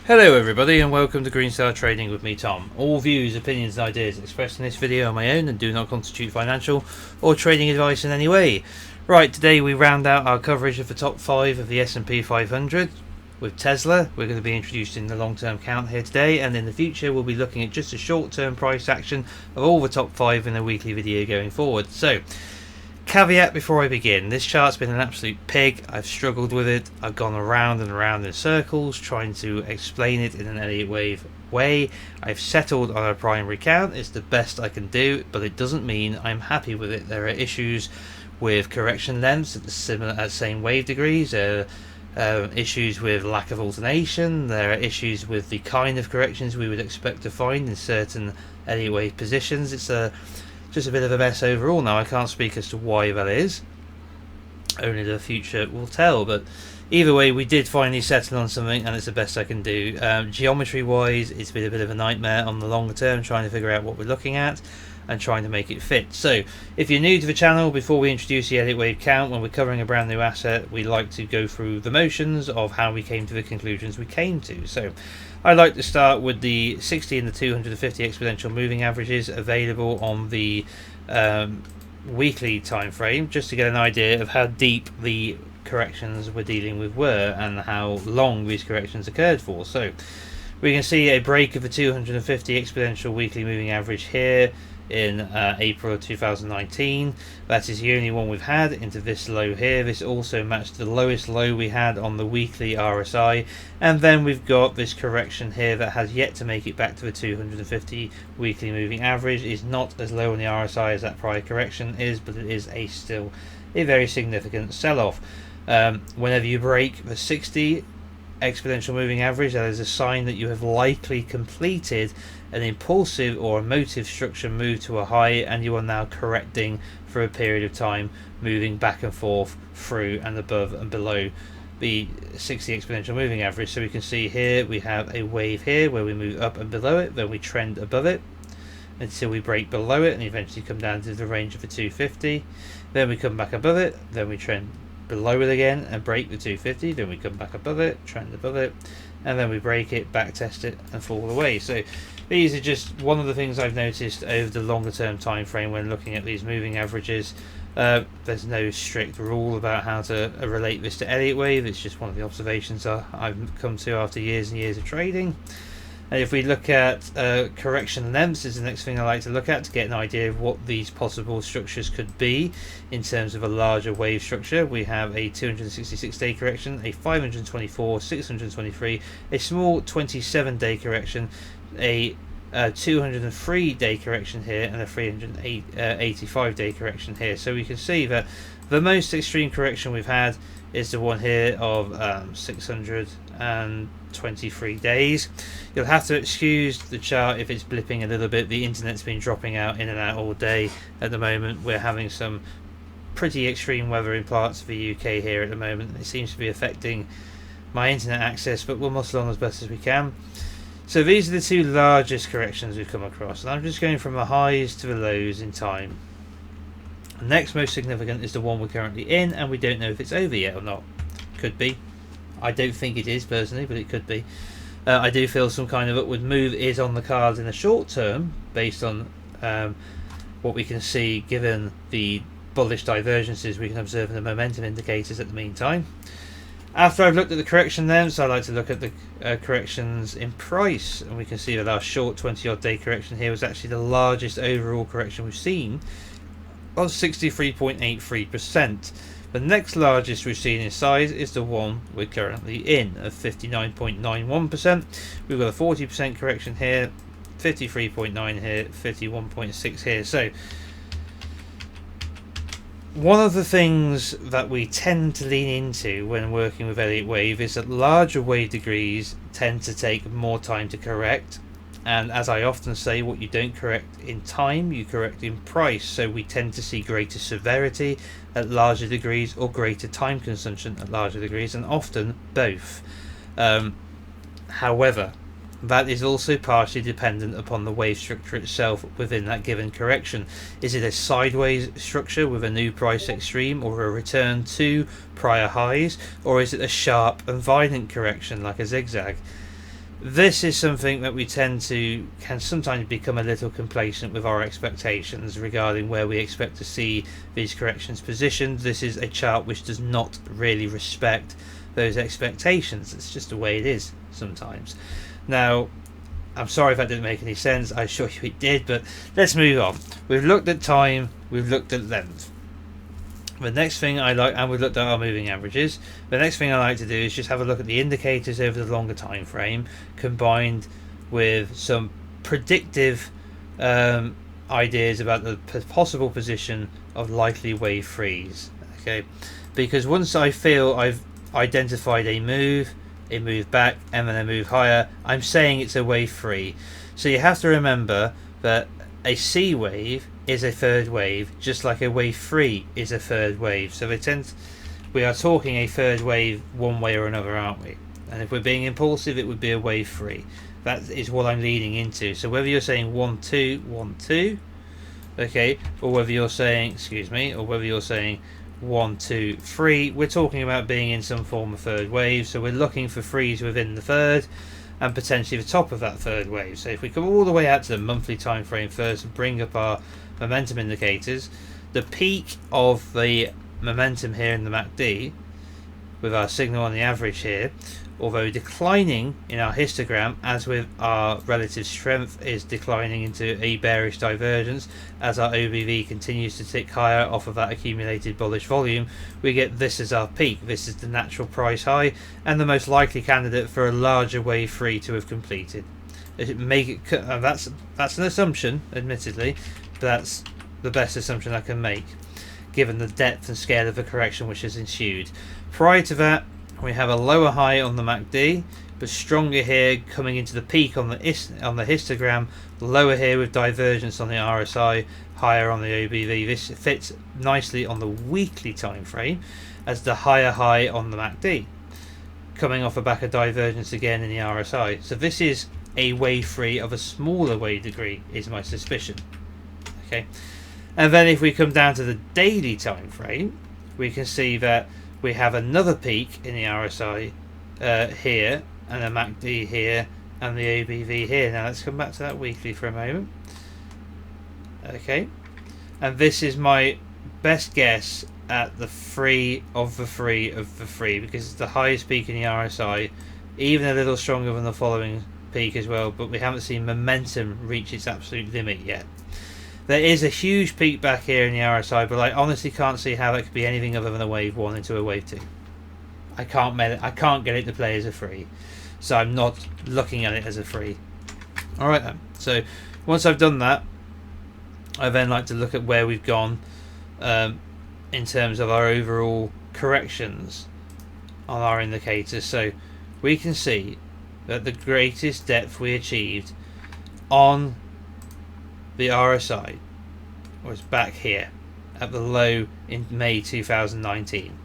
Hello everybody and welcome to Green Star Trading with me, Tom. All views, opinions and ideas expressed in this video are my own and do not constitute financial or trading advice in any way. Right, today we round out our coverage of the top 5 of the S&P 500 with Tesla. We're going to be introducing the long-term count here today, and in the future we'll be looking at just a short-term price action of all the top 5 in a weekly video going forward. So, caveat before I begin, this chart's been an absolute pig. I've struggled with it. I've gone around and around in circles trying to explain it in an Elliott wave way. I've settled on a primary count. It's the best I can do, but it doesn't mean I'm happy with it. There are issues with correction lengths at the same wave degrees. Issues with lack of alternation. There are issues with the kind of corrections we would expect to find in certain Elliott wave positions. It's just a bit of a mess overall now. I can't speak as to why that is. Only the future will tell. But either way, we did finally settle on something, and it's the best I can do. Geometry wise, it's been a bit of a nightmare on the longer term, trying to figure out what we're looking at and trying to make it fit. So if you're new to the channel, before we introduce the Elliott wave count, when we're covering a brand new asset, we like to go through the motions of how we came to the conclusions we came to. So I like to start with the 60 and the 250 exponential moving averages available on the weekly time frame, just to get an idea of how deep the corrections we're dealing with were and how long these corrections occurred for. So we can see a break of the 250 exponential weekly moving average here in April of 2019. That is the only one we've had into this low here. This also matched the lowest low we had on the weekly RSI, and then we've got this correction here that has yet to make it back to the 250 weekly moving average. Is not as low on the RSI as that prior correction is, but it is still a very significant sell-off. Whenever you break the 60 exponential moving average, that is a sign that you have likely completed an impulsive or emotive structure move to a high, and you are now correcting for a period of time, moving back and forth through and above and below the 60 exponential moving average. So we can see here we have a wave here where we move up and below it, then we trend above it until we break below it and eventually come down to the range of the 250. Then we come back above it, then we trend below it again and break the 250, then we come back above it, trend above it, and then we break it, back test it and fall away. So these are just one of the things I've noticed over the longer term time frame when looking at these moving averages. There's no strict rule about how to relate this to Elliott wave. It's just one of the observations I've come to after years and years of trading. And if we look at correction lengths, is the next thing I like to look at to get an idea of what these possible structures could be in terms of a larger wave structure. We have a 266-day correction, a 524, 623, a small 27-day correction, a 203-day correction here, and a 385-day correction here. So we can see that the most extreme correction we've had is the one here of 623 days. You'll have to excuse the chart if it's blipping a little bit. The internet's been dropping out in and out all day at the moment. We're having some pretty extreme weather in parts of the UK here at the moment. It seems to be affecting my internet access, but we'll muscle on as best as we can. So these are the two largest corrections we've come across, and I'm just going from the highs to the lows in time. The next most significant is the one we're currently in, and we don't know if it's over yet or not. Could be. I don't think it is personally, but it could be. I do feel some kind of upward move is on the cards in the short term, based on what we can see given the bullish divergences we can observe in the momentum indicators at the meantime. After I've looked at the correction lengths, I like to look at the corrections in price, and we can see that our short 20-odd day correction here was actually the largest overall correction we've seen, of 63.83%. The next largest we've seen in size is the one we're currently in, of 59.91%. We've got a 40% correction here, 53.9 here, 51.6 here. So one of the things that we tend to lean into when working with Elliott wave is that larger wave degrees tend to take more time to correct. And as I often say, what you don't correct in time, you correct in price. So we tend to see greater severity at larger degrees or greater time consumption at larger degrees, and often both. However, that is also partially dependent upon the wave structure itself within that given correction. Is it a sideways structure with a new price extreme or a return to prior highs, or is it a sharp and violent correction like a zigzag? this is something that we can sometimes become a little complacent with our expectations regarding where we expect to see these corrections positioned. This is a chart which does not really respect those expectations. It's just the way it is sometimes. Now, I'm sorry if that didn't make any sense. I assure you it did, but let's move on. We've looked at time, we've looked at length. The next thing I like, and we've looked at our moving averages. The next thing I like to do is just have a look at the indicators over the longer time frame, combined with some predictive ideas about the possible position of likely wave freeze. Okay, because once I feel I've identified a move back, and then a move higher, I'm saying it's a wave free. So you have to remember that a C wave is a third wave, just like a wave free is a third wave. So we are talking a third wave one way or another, aren't we? And if we're being impulsive, it would be a wave free. That is what I'm leading into. So whether you're saying 1 2 1 2, okay, or whether you're saying 1 2 3, we're talking about being in some form of third wave. So we're looking for freeze within the third and potentially the top of that third wave. So if we come all the way out to the monthly time frame first and bring up our momentum indicators, the peak of the momentum here in the MACD with our signal on the average here, although declining in our histogram, as with our relative strength, is declining into a bearish divergence as our OBV continues to tick higher off of that accumulated bullish volume. We get this as our peak. This is the natural price high and the most likely candidate for a larger wave free to have completed. That's an assumption, admittedly, but that's the best assumption I can make given the depth and scale of the correction which has ensued. Prior to that, we have a lower high on the MACD, but stronger here coming into the peak on the histogram, lower here with divergence on the RSI, higher on the OBV. This fits nicely on the weekly time frame as the higher high on the MACD, coming off a back of divergence again in the RSI. So this is a wave free of a smaller wave degree, is my suspicion. Okay, and then if we come down to the daily time frame, we can see that we have another peak in the RSI here, and a MACD here, and the OBV here. Now let's come back to that weekly for a moment. Okay, and this is my best guess at the free of the free of the free, because it's the highest peak in the RSI, even a little stronger than the following peak as well, but we haven't seen momentum reach its absolute limit yet. There is a huge peak back here in the RSI, but I honestly can't see how it could be anything other than a wave 1 into a wave 2. I can't get it to play as a free, so I'm not looking at it as a free. Alright then, so once I've done that, I then like to look at where we've gone in terms of our overall corrections on our indicators. So we can see that the greatest depth we achieved on the RSI was back here at the low in May 2019.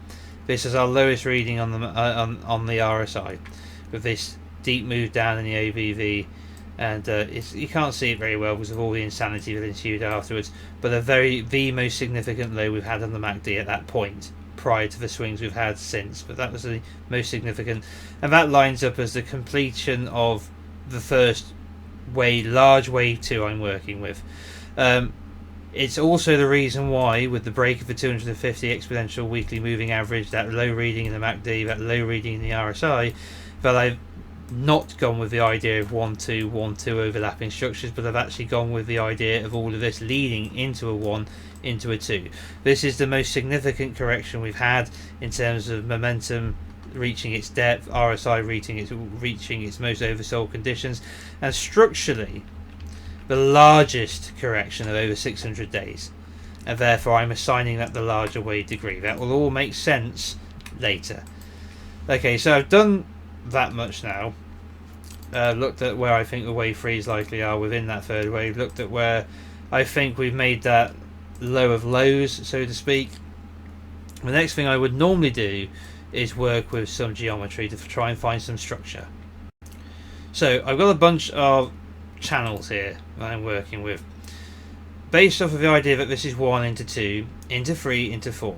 This is our lowest reading on the RSI, with this deep move down in the OBV, and you can't see it very well because of all the insanity that ensued afterwards, but the most significant low we've had on the MACD at that point, prior to the swings we've had since. But that was the most significant, and that lines up as the completion of the first large wave 2 I'm working with. It's also the reason why, with the break of the 250 exponential weekly moving average, that low reading in the MACD, that low reading in the RSI, that I've not gone with the idea of 1 2 1 2 overlapping structures, but I've actually gone with the idea of all of this leading into a 1 into a 2. This is the most significant correction we've had in terms of momentum reaching its depth, RSI reaching its most oversold conditions, and structurally the largest correction of over 600 days, and therefore I'm assigning that the larger wave degree. That will all make sense later. Okay, so I've done that much now. Looked at where I think the wave frees likely are within that third wave, looked at where I think we've made that low of lows, so to speak. The next thing I would normally do is work with some geometry to try and find some structure. So I've got a bunch of channels here that I'm working with, based off of the idea that this is 1 into 2 into 3 into 4.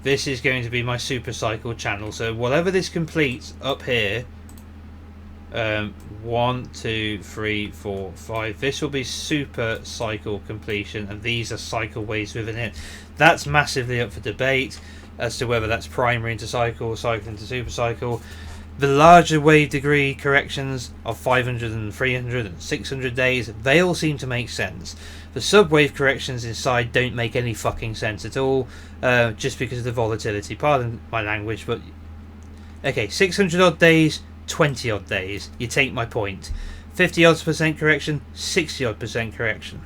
This is going to be my super cycle channel, so whatever this completes up here 1, 2, 3, 4, 5. This will be super cycle completion, and these are cycle waves within it. That's massively up for debate as to whether that's primary into cycle, cycle into super cycle. The larger wave degree corrections of 500 and 300 and 600 days, they all seem to make sense. The sub-wave corrections inside don't make any fucking sense at all, just because of the volatility. Pardon my language, but okay, 600 odd days, 20 odd days. You take my point. 50 odd % correction, 60 odd % correction.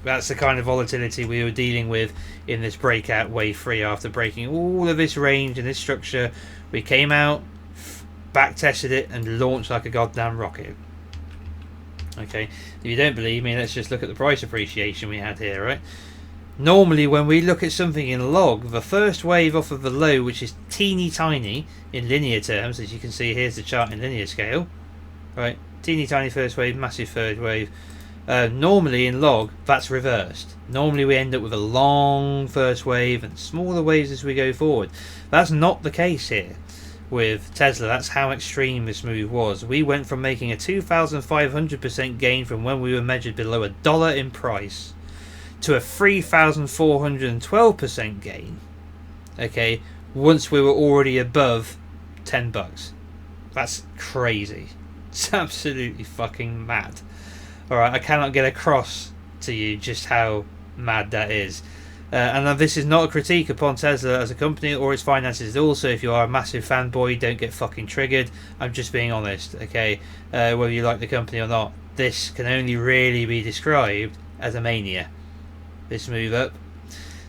That's the kind of volatility we were dealing with in this breakout wave 3 after breaking all of this range and this structure. We came out, back tested it, and launched like a goddamn rocket. Okay, if you don't believe me, let's just look at the price appreciation we had here, right? Normally when we look at something in log, the first wave off of the low, which is teeny tiny in linear terms, as you can see here's the chart in linear scale, right? Teeny tiny first wave, massive third wave. Normally in log that's reversed. Normally we end up with a long first wave and smaller waves as we go forward. That's not the case here with Tesla. That's how extreme this move was. We went from making a 2,500% gain from when we were measured below $1 in price to a 3,412% gain, okay, once we were already above $10. That's crazy. It's absolutely fucking mad. Alright, I cannot get across to you just how mad that is. And this is not a critique upon Tesla as a company or its finances at all, so if you are a massive fanboy, don't get fucking triggered. I'm just being honest, okay? Whether you like the company or not, this can only really be described as a mania. This move up.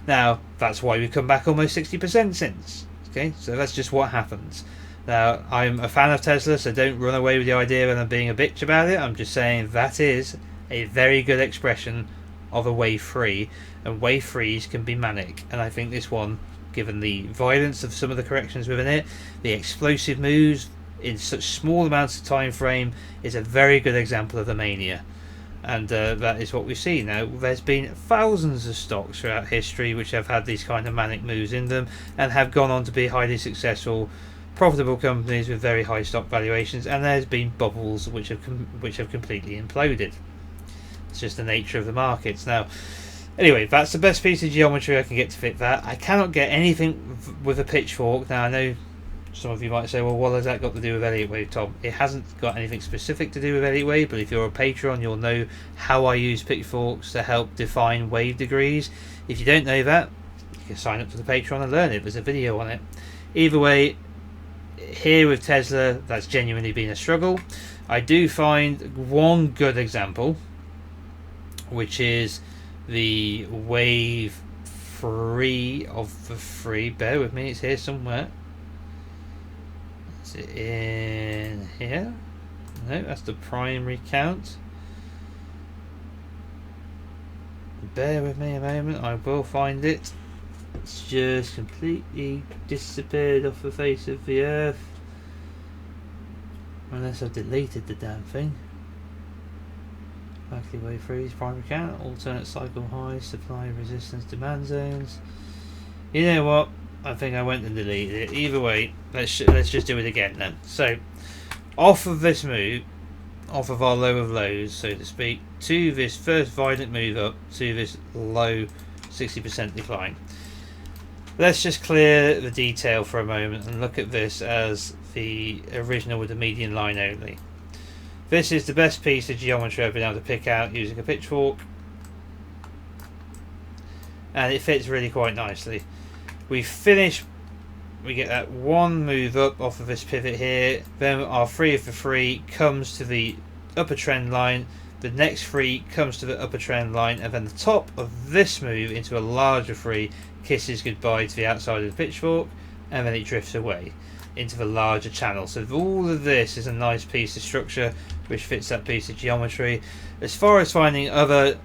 Now, that's why we've come back almost 60% since. Okay, so that's just what happens. Now, I'm a fan of Tesla, so don't run away with the idea that I'm being a bitch about it. I'm just saying that is a very good expression of a wave 3, and wave 3s can be manic, and I think this one, given the violence of some of the corrections within it, the explosive moves in such small amounts of time frame, is a very good example of the mania. And that is what we see now. There's been thousands of stocks throughout history which have had these kind of manic moves in them and have gone on to be highly successful, profitable companies with very high stock valuations, and there's been bubbles which have completely imploded. It's just the nature of the markets. Now, anyway, that's the best piece of geometry I can get to fit that. I cannot get anything with a pitchfork. Now, I know some of you might say, well, what has that got to do with Elliott Wave, Tom? It hasn't got anything specific to do with Elliott Wave, but if you're a Patreon, you'll know how I use pitchforks to help define wave degrees. If you don't know that, you can sign up to the Patreon and learn it. There's a video on it. Either way, here with Tesla, that's genuinely been a struggle. I do find one good example, which is the wave 3 of the 3. Bear with me, it's here somewhere. Is it in here? No, that's the primary count. Bear with me a moment, I will find it. It's just completely disappeared off the face of the earth. Unless I've deleted the damn thing. Likely wave 3's primary count, alternate cycle highs, supply resistance, demand zones. You know what? I think I went and deleted it. Either way, let's just do it again then. So, off of this move, off of our low of lows, so to speak, to this first violent move up, to this low 60% decline. Let's just clear the detail for a moment and look at this as the original with the median line only. This is the best piece of geometry I've been able to pick out using a pitchfork, and it fits really quite nicely. We finish, we get that one move up off of this pivot here, then our 3 of the 3 comes to the upper trend line, the next 3 comes to the upper trend line, and then the top of this move into a larger 3 kisses goodbye to the outside of the pitchfork, and then it drifts away into the larger channel. So all of this is a nice piece of structure which fits that piece of geometry. As far as finding other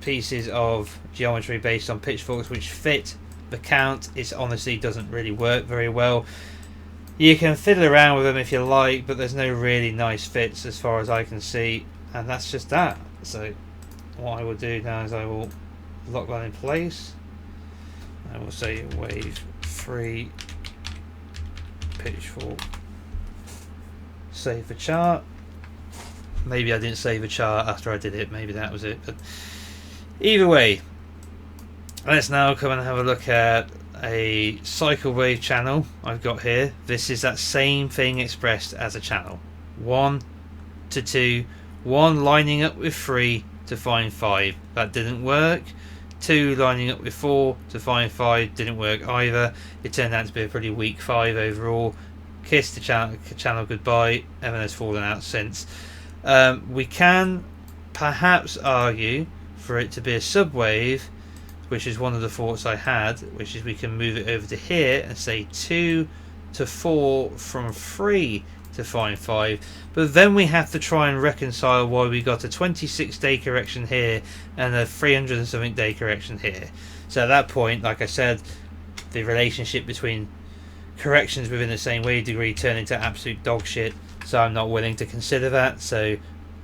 pieces of geometry based on pitchforks which fit the count, it honestly doesn't really work very well. You can fiddle around with them if you like, but there's no really nice fits as far as I can see, and that's just that. So what I will do now is I will lock that in place. I will say wave 3 pitchfork. save the chart. Maybe I didn't save a chart after I did it, maybe that was it. But either way, let's now come and have a look at a cycle wave channel I've got here. This is that same thing expressed as a channel. 1 to 2, 1 lining up with 3 to find 5. That didn't work. 2 lining up with 4 to find 5 didn't work either. It turned out to be a pretty weak 5 overall. Kissed the channel goodbye, and has fallen out since. We can perhaps argue for it to be a subwave, which is one of the thoughts I had, which is we can move it over to here and say 2 to 4 from 3 to find 5, but then we have to try and reconcile why we got a 26-day correction here and a 300 and something day correction here. So at that point, like I said, the relationship between corrections within the same wave degree turned into absolute dog shit, so I'm not willing to consider that. So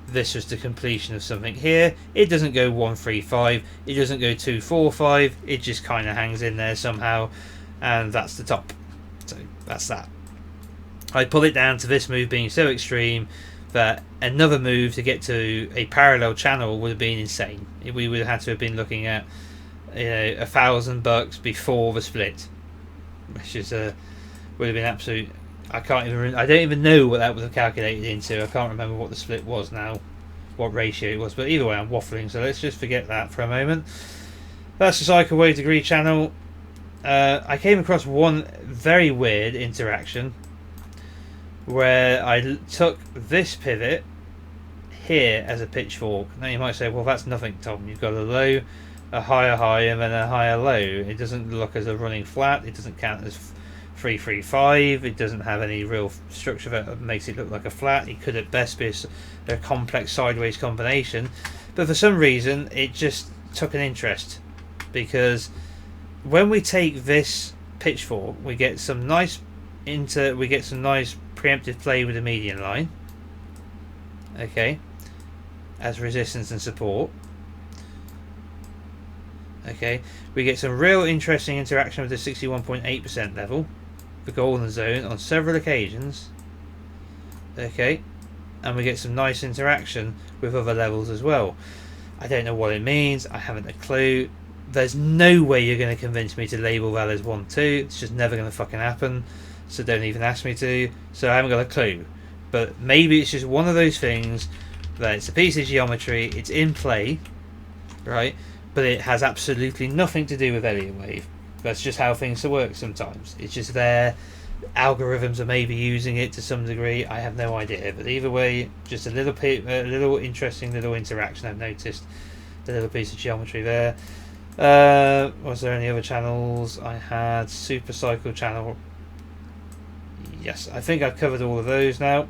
this was the completion of something here. It doesn't go 1 3 5, it doesn't go 2 4 5, it just kind of hangs in there somehow, and that's the top. So that's that. I pull it down to this move being so extreme that another move to get to a parallel channel would have been insane. We would have had to have been looking at, you know, $1,000 before the split, which is would have been absolute. I don't even know what that would have calculated into. I can't remember what the split was now, what ratio it was. But either way, I'm waffling, so let's just forget that for a moment. That's the cycle wave degree channel. I came across one very weird interaction where I took this pivot here as a pitchfork. Now you might say, well, that's nothing, Tom. You've got a low, a higher high, and then a higher low. It doesn't look as a running flat. It doesn't count as 3 3 5. It doesn't have any real structure that makes it look like a flat. It could at best be a complex sideways combination, but for some reason it just took an interest, because when we take this pitchfork, we get some nice preemptive play with the median line, okay, as resistance and support. Okay, we get some real interesting interaction with the 61.8% level, the golden zone, on several occasions. Okay, and we get some nice interaction with other levels as well. I don't know what it means. I haven't a clue. There's no way you're going to convince me to label that as 1 2. It's just never going to fucking happen. So don't even ask me to. So I haven't got a clue. But maybe it's just one of those things that it's a piece of geometry. It's in play, right? But it has absolutely nothing to do with Elliott wave. That's just how things work sometimes. It's just there. Algorithms are maybe using it to some degree. I have no idea. But either way, just a little interesting little interaction I've noticed. A little piece of geometry there. Was there any other channels? I had super cycle channel. Yes, I think I've covered all of those now.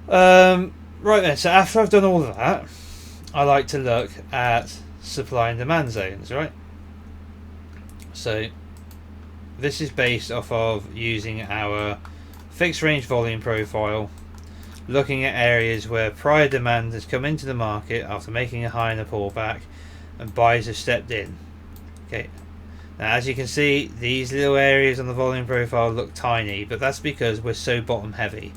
Right then, so after I've done all of that, I like to look at supply and demand zones, right? So this is based off of using our fixed range volume profile, looking at areas where prior demand has come into the market after making a high and a pullback, and buyers have stepped in. Okay, now as you can see, these little areas on the volume profile look tiny, but that's because we're so bottom heavy.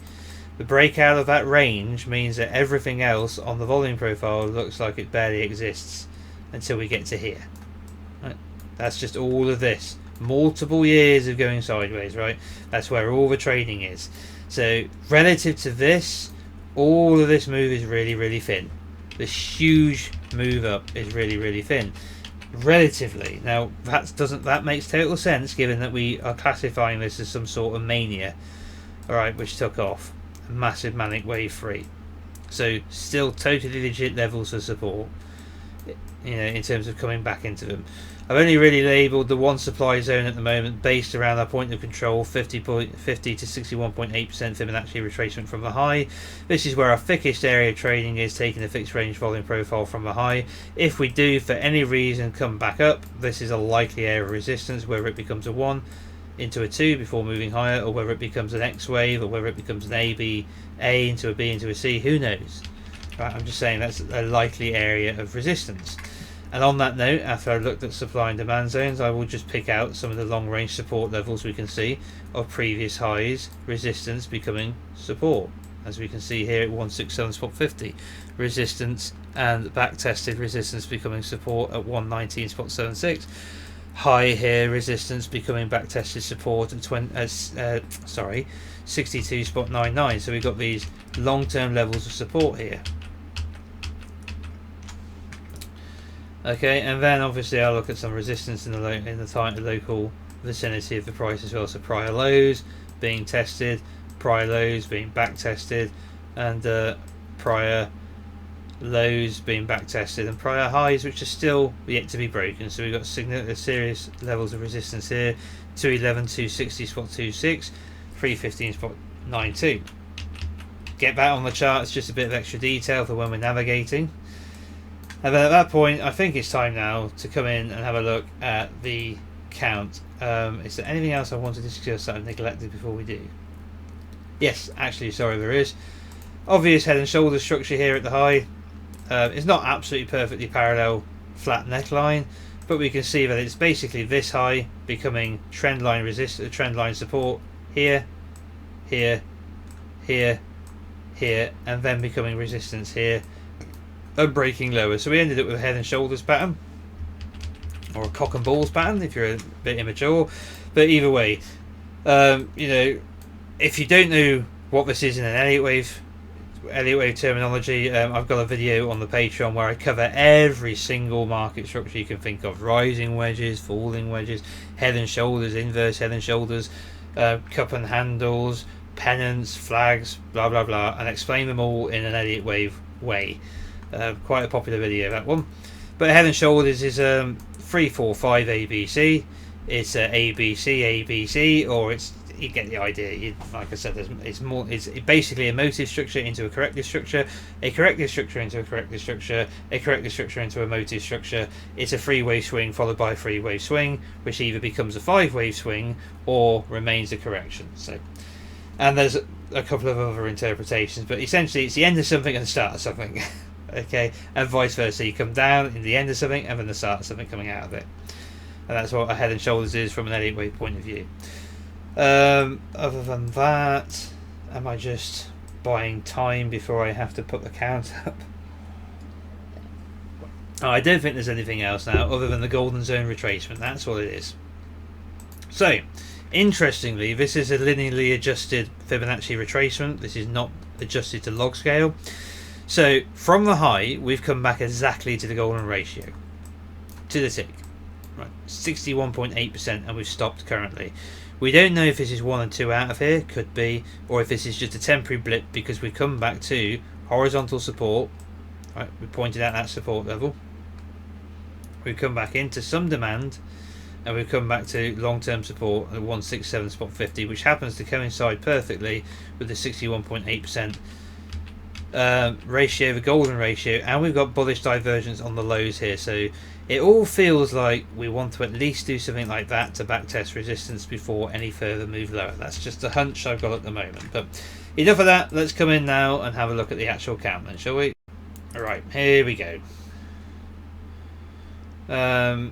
The breakout of that range means that everything else on the volume profile looks like it barely exists until we get to here. Right? That's just all of this. Multiple years of going sideways, right? That's where all the trading is. So relative to this, all of this move is really, really thin. This huge move up is really, really thin. Relatively. Now that makes total sense given that we are classifying this as some sort of mania, alright, which took off. A massive manic wave 3. So still totally legit levels for support, you know, in terms of coming back into them. I've only really labelled the one supply zone at the moment based around our point of control, 50 to 61.8% Fibonacci retracement from the high. This is where our thickest area of trading is, taking the fixed range volume profile from the high. If we do for any reason come back up, this is a likely area of resistance, whether it becomes a 1 into a 2 before moving higher, or whether it becomes an X wave, or whether it becomes an A into a B into a C, who knows. Right, I'm just saying that's a likely area of resistance. And on that note, after I've looked at supply and demand zones, I will just pick out some of the long range support levels we can see of previous highs, resistance becoming support. as we can see here at 167.50, resistance and back tested, resistance becoming support at 119.76, high here, resistance becoming back tested, support at 62.99. So we've got these long-term levels of support here. Okay, and then obviously I'll look at some resistance in the local vicinity of the price as well. So prior lows being tested, prior lows being back tested, and prior lows being back tested, and prior highs which are still yet to be broken. So we've got serious levels of resistance here: 211, 260.26, 315.92. Get that on the charts, just a bit of extra detail for when we're navigating. And then at that point, I think it's time now to come in and have a look at the count. Is there anything else I want to discuss that I've neglected before we do? Yes, actually, sorry, there is. Obvious head and shoulder structure here at the high. It's not absolutely perfectly parallel flat neckline, but we can see that it's basically this high becoming trendline support here, here, here, here, and then becoming resistance here and breaking lower. So we ended up with a head and shoulders pattern, or a cock and balls pattern if you're a bit immature. But either way, you know, if you don't know what this is in an Elliott wave terminology, I've got a video on the Patreon where I cover every single market structure you can think of: rising wedges, falling wedges, head and shoulders, inverse head and shoulders, cup and handles, pennants, flags, blah blah blah, and explain them all in an Elliott wave way. Quite a popular video, that one. But head and shoulders is 3, 4, 5 ABC. It's ABC, ABC, or it's, you get the idea. Like I said, it's basically a motive structure into a corrective structure, a corrective structure into a corrective structure, a corrective structure into a motive structure. It's a 3-wave swing followed by a 3-wave swing, which either becomes a 5-wave swing or remains a correction. So, and there's a couple of other interpretations, but essentially it's the end of something and the start of something. Okay, and vice versa. You come down in the end of something and then the start of something coming out of it, and that's what a head and shoulders is from an Elliott wave point of view. Other than that, am I just buying time before I have to put the count up? Oh, I don't think there's anything else now other than the golden zone retracement. That's what it is. So, interestingly, this is a linearly adjusted Fibonacci retracement. This is not adjusted to log scale. So from the high, we've come back exactly to the golden ratio, to the tick, right? 61.8%, and we've stopped currently. We don't know if this is 1 and 2 out of here, could be, or if this is just a temporary blip because we've come back to horizontal support. Right, we pointed out that support level. We've come back into some demand, and we've come back to long-term support at 167.50, which happens to coincide perfectly with the 61.8%. ratio, the golden ratio, and we've got bullish divergence on the lows here. So it all feels like we want to at least do something like that to backtest resistance before any further move lower. That's just a hunch I've got at the moment. But enough of that, let's come in now and have a look at the actual count then, shall we? Alright, here we go. Right,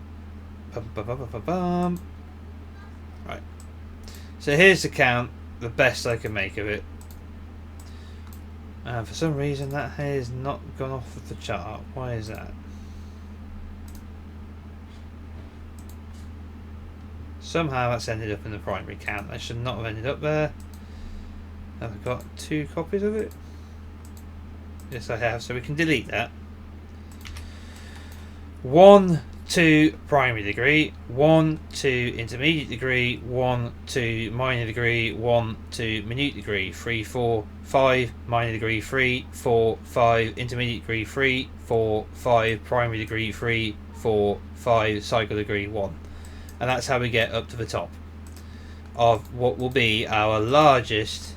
so here's the count, the best I can make of it. For some reason that has not gone off of the chart. Why is that? Somehow that's ended up in the primary count. That should not have ended up there. Have I got 2 copies of it? Yes, I have. So we can delete that. 1, 2 primary degree, 1, 2 intermediate degree, 1, 2 minor degree, 1, 2 minute degree, 3, 4, 5 minor degree, 3, 4, 5 intermediate degree, 3, 4, 5 primary degree, 3, 4, 5 cycle degree, 1. And that's how we get up to the top of what will be our largest,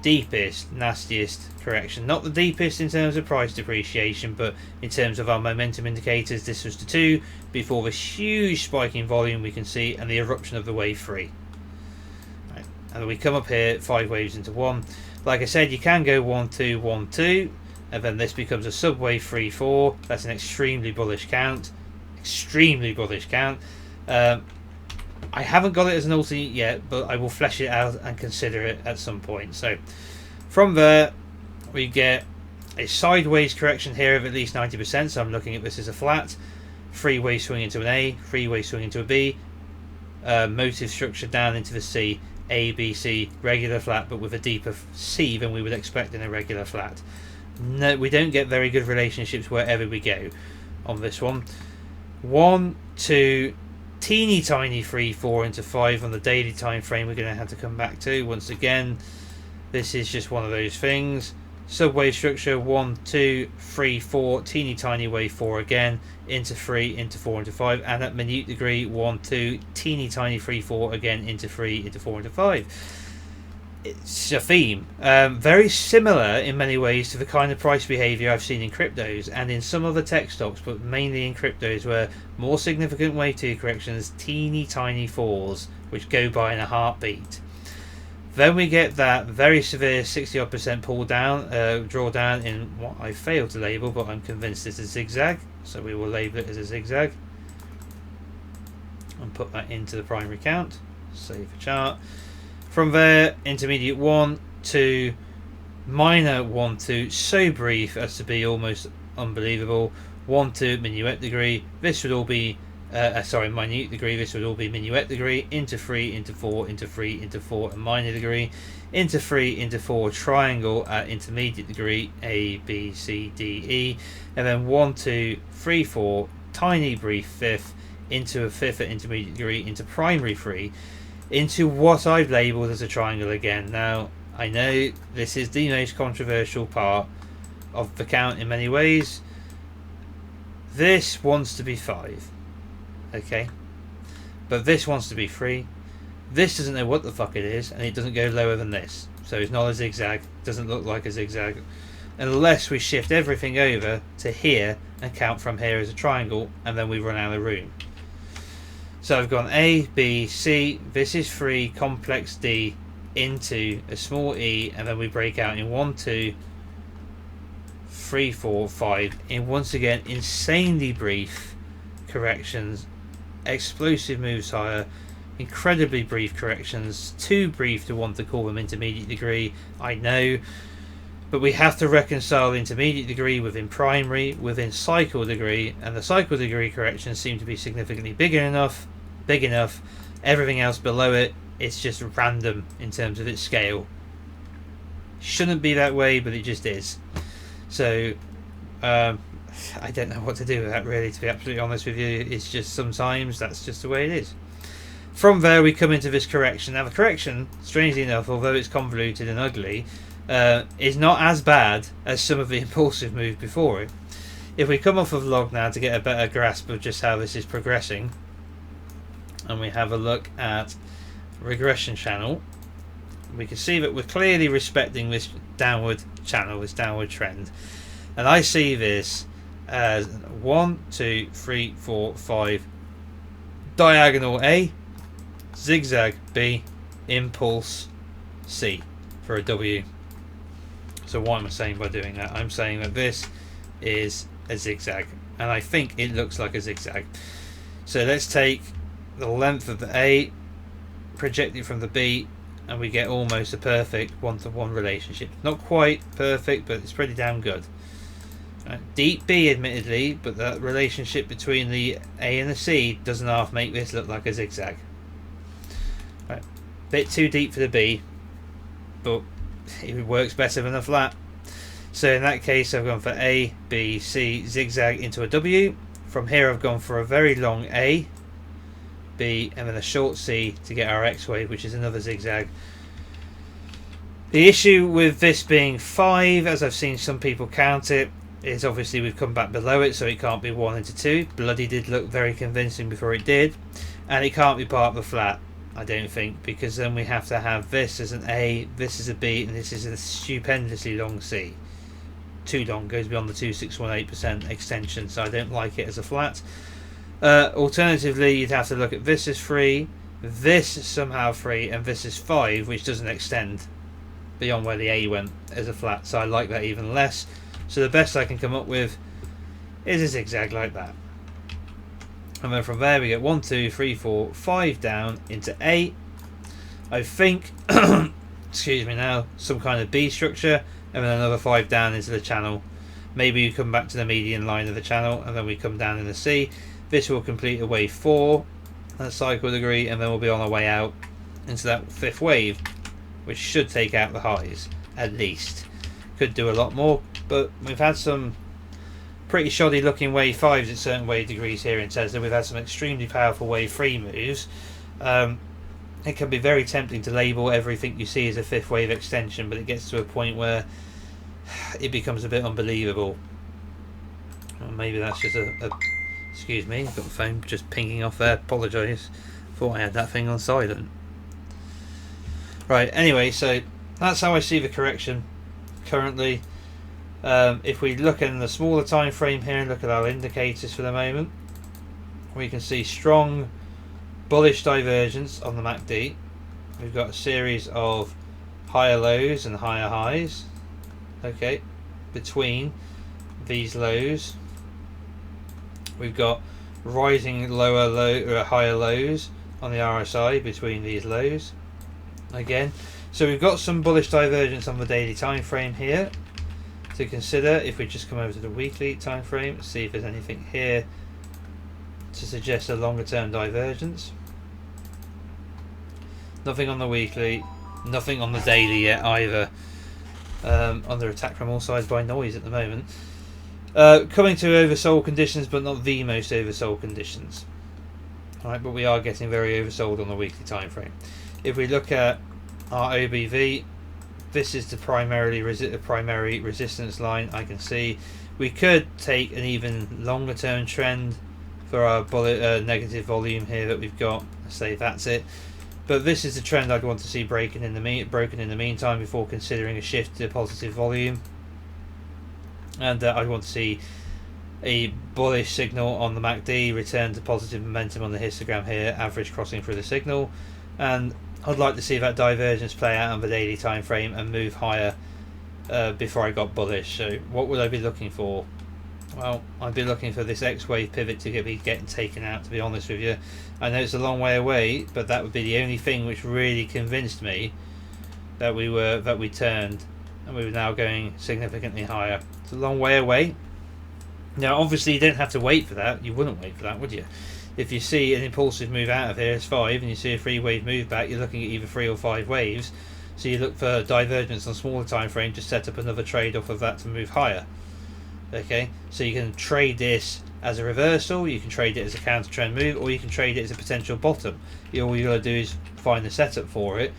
deepest, nastiest correction. Not the deepest in terms of price depreciation, but in terms of our momentum indicators. This was the 2 before this huge spike in volume we can see and the eruption of the wave 3. Right. And then we come up here, 5 waves into 1. Like I said, you can go 1, 2, 1, 2, and then this becomes a subwave 3, 4. That's an extremely bullish count. Extremely bullish count. I haven't got it as an alternate yet, but I will flesh it out and consider it at some point. So From there, we get a sideways correction here of at least 90%, so I'm looking at this as a flat. Three-way swing into an A, three-way swing into a B, motive structure down into the C, A, B, C, regular flat, but with a deeper C than we would expect in a regular flat. No, we don't get very good relationships wherever we go on this one. 1, 2, teeny tiny 3, 4 into 5 on the daily time frame we're going to have to come back to. Once again, this is just one of those things. Subwave structure 1, 2, 3, 4, teeny tiny wave 4 again, into 3, into 4, into 5, and at minute degree 1, 2, teeny tiny 3, 4 again, into 3, into 4, into 5. It's a theme, very similar in many ways to the kind of price behavior I've seen in cryptos and in some other tech stocks, but mainly in cryptos, where more significant wave 2 corrections, teeny tiny falls which go by in a heartbeat. Then we get that very severe 60% pull down, drawdown in what I failed to label, but I'm convinced it's a zigzag, so we will label it as a zigzag and put that into the primary count. Save the chart. From there, intermediate 1, 2, minor 1, 2, so brief as to be almost unbelievable. 1, 2, minuet degree. This would all be minute degree. This would all be minuet degree. Into 3, into 4, into 3, into 4, and minor degree. Into 3, into 4, triangle at intermediate degree. A, B, C, D, E, and then 1, 2, 3, 4, tiny brief fifth into a fifth at intermediate degree. Into primary 3. Into what I've labelled as a triangle again. Now, I know this is the most controversial part of the count in many ways. This wants to be 5, okay, but this wants to be 3. This doesn't know what the fuck it is, and it doesn't go lower than this, so it's not a zigzag, doesn't look like a zigzag, unless we shift everything over to here and count from here as a triangle, and then we run out of room. So I've gone A, B, C, this is 3, complex D, into a small e, and then we break out in 1, 2, 3, 4, 5, in once again insanely brief corrections, explosive moves higher, incredibly brief corrections, too brief to want to call them intermediate degree, I know, but we have to reconcile intermediate degree within primary, within cycle degree, and the cycle degree corrections seem to be significantly big enough, everything else below it, it's just random in terms of its scale. Shouldn't be that way, but it just is. So I don't know what to do with that, really, to be absolutely honest with you. It's just sometimes that's just the way it is. From there we come into this correction. Now the correction, strangely enough, although it's convoluted and ugly, is not as bad as some of the impulsive moves before it. If we come off of log now to get a better grasp of just how this is progressing, and we have a look at regression channel, we can see that we're clearly respecting this downward channel, this downward trend, and I see this as 1, 2, 3, 4, 5, diagonal A, zigzag B, impulse C for a W. So what am I saying by doing that? I'm saying that this is a zigzag, and I think it looks like a zigzag. So let's take the length of the A, project it from the B, and we get almost a perfect one-to-one relationship. Not quite perfect, but it's pretty damn good. Deep B, admittedly, but that relationship between the A and the C doesn't half make this look like a zigzag. Right. Bit too deep for the B, but it works better than a flat. So in that case, I've gone for A, B, C, zigzag into a W. From here, I've gone for a very long A, B, and then a short C to get our X wave, which is another zigzag. The issue with this being 5, as I've seen some people count it, is obviously we've come back below it, so it can't be 1 into 2. Bloody did look very convincing before it did, and it can't be part of the flat, I don't think, because then we have to have this as an A, this is a B, and this is a stupendously long C. Too long, goes beyond the 2618% extension, so I don't like it as a flat. Alternatively, you'd have to look at this as 3, this is somehow 3, and this is 5, which doesn't extend beyond where the A went as a flat, so I like that even less. So the best I can come up with is a zigzag like that, and then from there we get 1, 2, 3, 4, 5 down into A. I think excuse me now, some kind of B structure, and then another 5 down into the channel. Maybe you come back to the median line of the channel, and then we come down in the C. This will complete a wave 4, that cycle degree, and then we'll be on our way out into that 5th wave, which should take out the highs, at least. Could do a lot more, but we've had some pretty shoddy looking wave 5s at certain wave degrees here in Tsla. We've had some extremely powerful wave 3 moves. It can be very tempting to label everything you see as a 5th wave extension, but it gets to a point where it becomes a bit unbelievable. Well, maybe that's just a excuse me, I've got the phone just pinging off there, apologise. Thought I had that thing on silent. Right, anyway, so that's how I see the correction currently. If we look in the smaller time frame here and look at our indicators for the moment, we can see strong bullish divergence on the MACD. We've got a series of higher lows and higher highs. Okay, between these lows we've got rising higher lows on the RSI between these lows again. So we've got some bullish divergence on the daily time frame here to consider. If we just come over to the weekly time frame, see if there's anything here to suggest a longer term divergence. Nothing on the weekly, nothing on the daily yet either. Under attack from all sides by noise at the moment. Coming to oversold conditions, but not the most oversold conditions. Alright, but we are getting very oversold on the weekly time frame. If we look at our OBV, this is the primary resistance line. I can see we could take an even longer term trend for our negative volume here that we've got. Say that's it. But this is the trend I'd want to see broken in the meantime before considering a shift to positive volume. And I'd want to see a bullish signal on the MACD, return to positive momentum on the histogram here, average crossing through the signal. And I'd like to see that divergence play out on the daily time frame and move higher before I got bullish. So what would I be looking for? Well, I'd be looking for this X-wave pivot to be getting taken out, to be honest with you. I know it's a long way away, but that would be the only thing which really convinced me that we turned and we were now going significantly higher. It's a long way away. Now obviously you don't have to wait for that. You wouldn't wait for that, would you? If you see an impulsive move out of here, it's 5, and you see a 3-wave move back, you're looking at either 3 or 5 waves. So you look for divergence on smaller time frame to set up another trade off of that to move higher. Okay, so you can trade this as a reversal, you can trade it as a counter trend move, or you can trade it as a potential bottom. All you got to do is find the setup for it,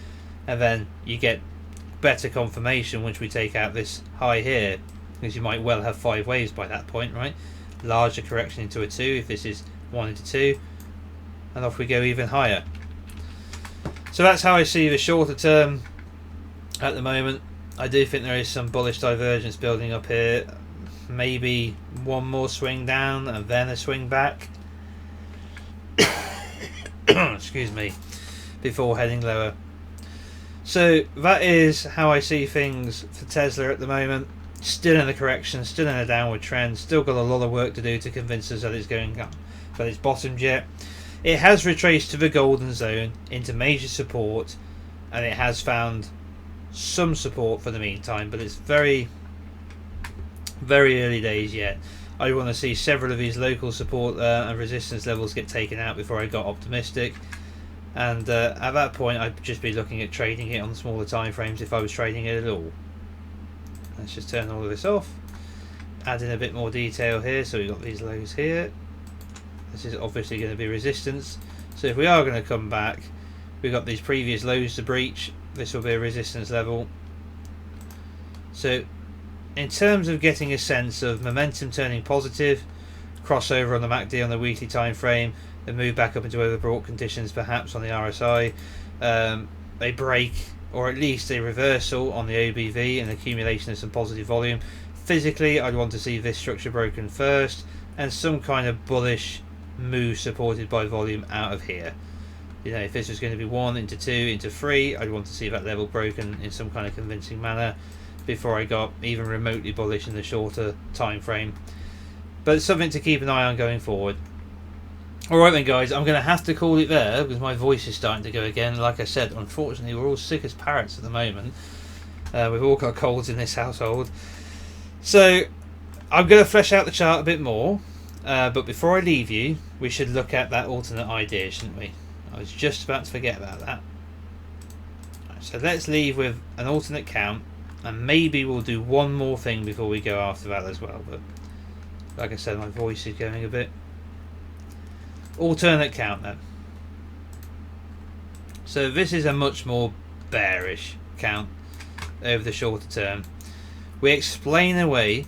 and then you get better confirmation once we take out this high here, because you might well have 5 waves by that point, right? Larger correction into a 2 if this is 1 into 2, and off we go even higher. So that's how I see the shorter term at the moment. I do think there is some bullish divergence building up here. Maybe one more swing down and then a swing back. Excuse me, before heading lower. So that is how I see things for Tsla at the moment. Still in a correction, still in a downward trend, still got a lot of work to do to convince us that it's going up, that it's bottomed yet. It has retraced to the golden zone into major support, and it has found some support for the meantime, but it's very early days yet. I want to see several of these local support and resistance levels get taken out before I got optimistic, and at that point I'd just be looking at trading it on smaller time frames if I was trading it at all. Let's just turn all of this off, add in a bit more detail here. So we've got these lows here, this is obviously going to be resistance, so if we are going to come back, we've got these previous lows to breach, this will be a resistance level. So in terms of getting a sense of momentum turning positive, crossover on the MACD on the weekly time frame, then move back up into overbought conditions perhaps on the RSI, a break or at least a reversal on the OBV and accumulation of some positive volume. Physically I'd want to see this structure broken first and some kind of bullish move supported by volume out of here. You know, if this was going to be 1 into 2 into 3, I'd want to see that level broken in some kind of convincing manner before I got even remotely bullish in the shorter time frame. But it's something to keep an eye on going forward. Alright then guys, I'm going to have to call it there because my voice is starting to go again. Like I said, unfortunately we're all sick as parrots at the moment. We've all got colds in this household. So I'm going to flesh out the chart a bit more. But before I leave you, we should look at that alternate idea, shouldn't we? I was just about to forget about that. So let's leave with an alternate count. And maybe we'll do one more thing before we go after that as well. But like I said, my voice is going a bit. Alternate count then. So this is a much more bearish count over the shorter term. We explain away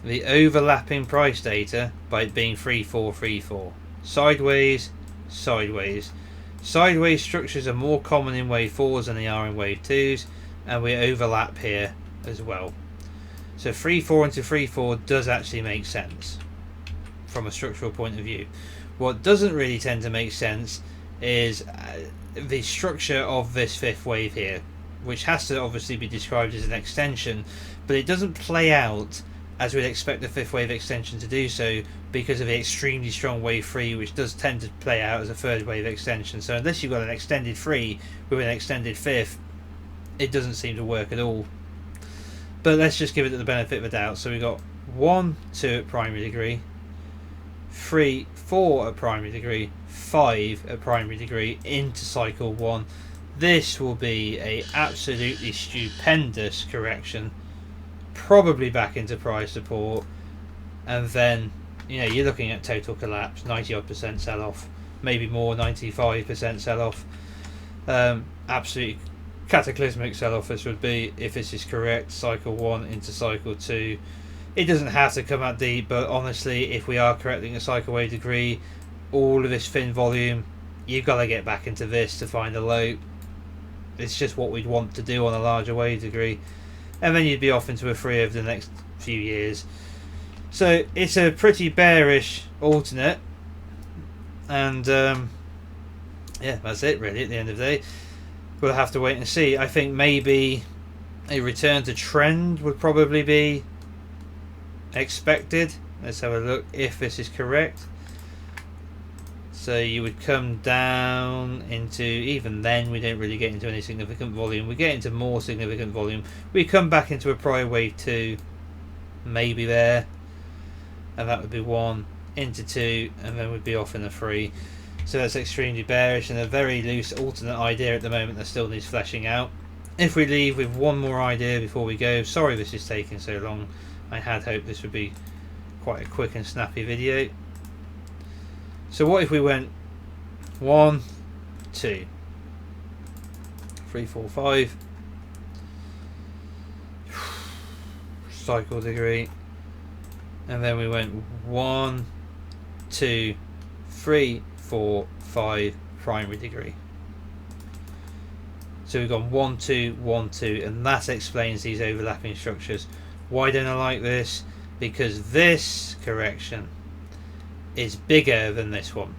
the overlapping price data by it being 3434. Sideways, sideways. Sideways structures are more common in wave 4s than they are in wave 2s, and we overlap here as well. So 3-4 into 3-4 does actually make sense from a structural point of view. What doesn't really tend to make sense is the structure of this fifth wave here, which has to obviously be described as an extension, but it doesn't play out as we'd expect the fifth wave extension to do so because of the extremely strong wave 3, which does tend to play out as a third wave extension. So unless you've got an extended 3 with an extended fifth, it doesn't seem to work at all. But let's just give it the benefit of the doubt. So we've got 1, 2 at primary degree, 3, 4 at primary degree, 5 at primary degree into cycle 1. This will be a absolutely stupendous correction, probably back into price support, and then you're looking at total collapse, 90% sell off, maybe more, 95% sell off. Absolutely cataclysmic sell off this would be if this is correct. Cycle 1 into cycle 2. It doesn't have to come out deep, but honestly, if we are correcting a cycle wave degree, all of this thin volume, you've got to get back into this to find a low. It's just what we'd want to do on a larger wave degree, and then you'd be off into a 3 over the next few years. So it's a pretty bearish alternate, and yeah, that's it really. At the end of the day, we'll have to wait and see. I think maybe a return to trend would probably be expected. Let's have a look if this is correct. So you would come down into, even then we don't really get into any significant volume. We get into more significant volume. We come back into a prior wave 2, maybe there, and that would be 1 into 2, and then we'd be off in a 3. So that's extremely bearish and a very loose alternate idea at the moment that still needs fleshing out. If we leave with one more idea before we go, sorry this is taking so long. I had hoped this would be quite a quick and snappy video. So what if we went 1, 2, 3, 4, 5, cycle degree, and then we went 1, 2, 3, 4, 5 primary degree. So we've gone 1, 2, 1, 2, and that explains these overlapping structures. Why don't I like this? Because this correction is bigger than this one,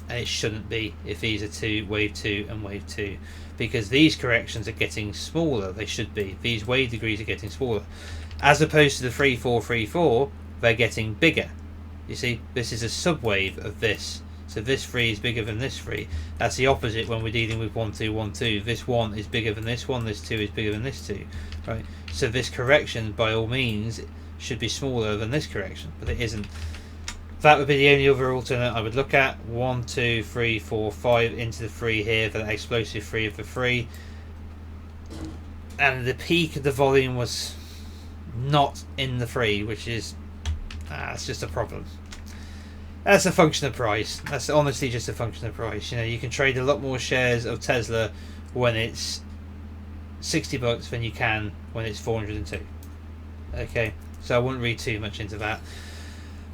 and it shouldn't be if these are wave 2 and wave 2, because these corrections are getting smaller. They should be. These wave degrees are getting smaller, as opposed to the 3, 4, 3, 4. They're getting bigger. You see, this is a subwave of this. So this 3 is bigger than this 3. That's the opposite when we're dealing with 1, 2, 1, 2. This 1 is bigger than this 1. This 2 is bigger than this 2. Right. So this correction, by all means, should be smaller than this correction, but it isn't. That would be the only other alternate I would look at. 1, 2, 3, 4, 5 into the 3 here for that explosive 3 of the 3. And the peak of the volume was not in the 3, which is it's just a problem. That's a function of price. That's honestly just a function of price. You can trade a lot more shares of Tesla when it's $60 than you can when it's 402. Okay, so I wouldn't read too much into that.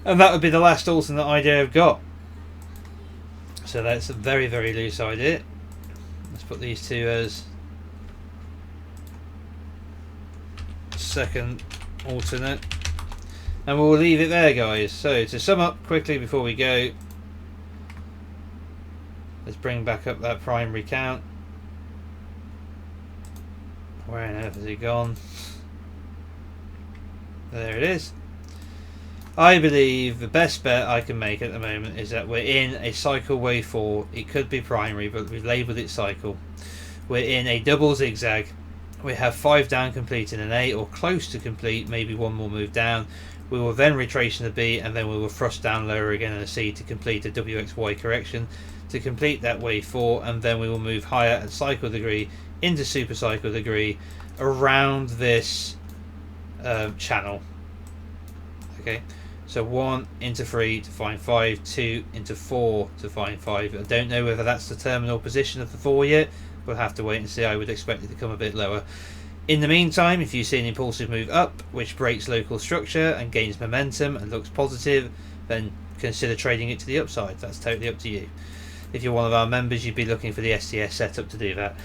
And that would be the last alternate idea I've got. So that's a very, very loose idea. Let's put these two as second alternate. And we'll leave it there, guys. So to sum up quickly before we go, let's bring back up that primary count. Where on earth has it gone? There it is. I believe the best bet I can make at the moment is that we're in a cycle wave 4. It could be primary, but we've labelled it cycle. We're in a double zigzag. We have 5 down complete in an A, or close to complete, maybe one more move down. We will then retrace in a B, and then we will thrust down lower again in a C to complete a WXY correction to complete that wave 4, and then we will move higher at cycle degree into super cycle degree around this channel. Okay, so 1 into 3 to find 5, 2 into 4 to find 5. I don't know whether that's the terminal position of the 4 yet. We'll have to wait and see. I would expect it to come a bit lower. In the meantime, if you see an impulsive move up which breaks local structure and gains momentum and looks positive, then consider trading it to the upside. That's totally up to you. If you're one of our members, you'd be looking for the STS setup to do that.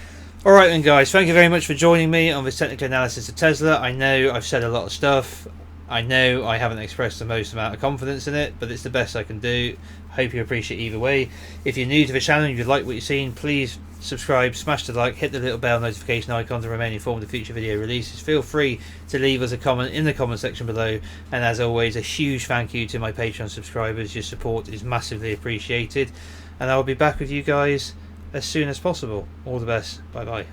Alright then guys, thank you very much for joining me on this technical analysis of Tesla. I know I've said a lot of stuff. I know I haven't expressed the most amount of confidence in it, but it's the best I can do. Hope you appreciate either way. If you're new to the channel and you like what you've seen, please subscribe, smash the like, hit the little bell notification icon to remain informed of future video releases. Feel free to leave us a comment in the comment section below, and as always, a huge thank you to my Patreon subscribers. Your support is massively appreciated, and I'll be back with you guys as soon as possible. All the best. Bye bye.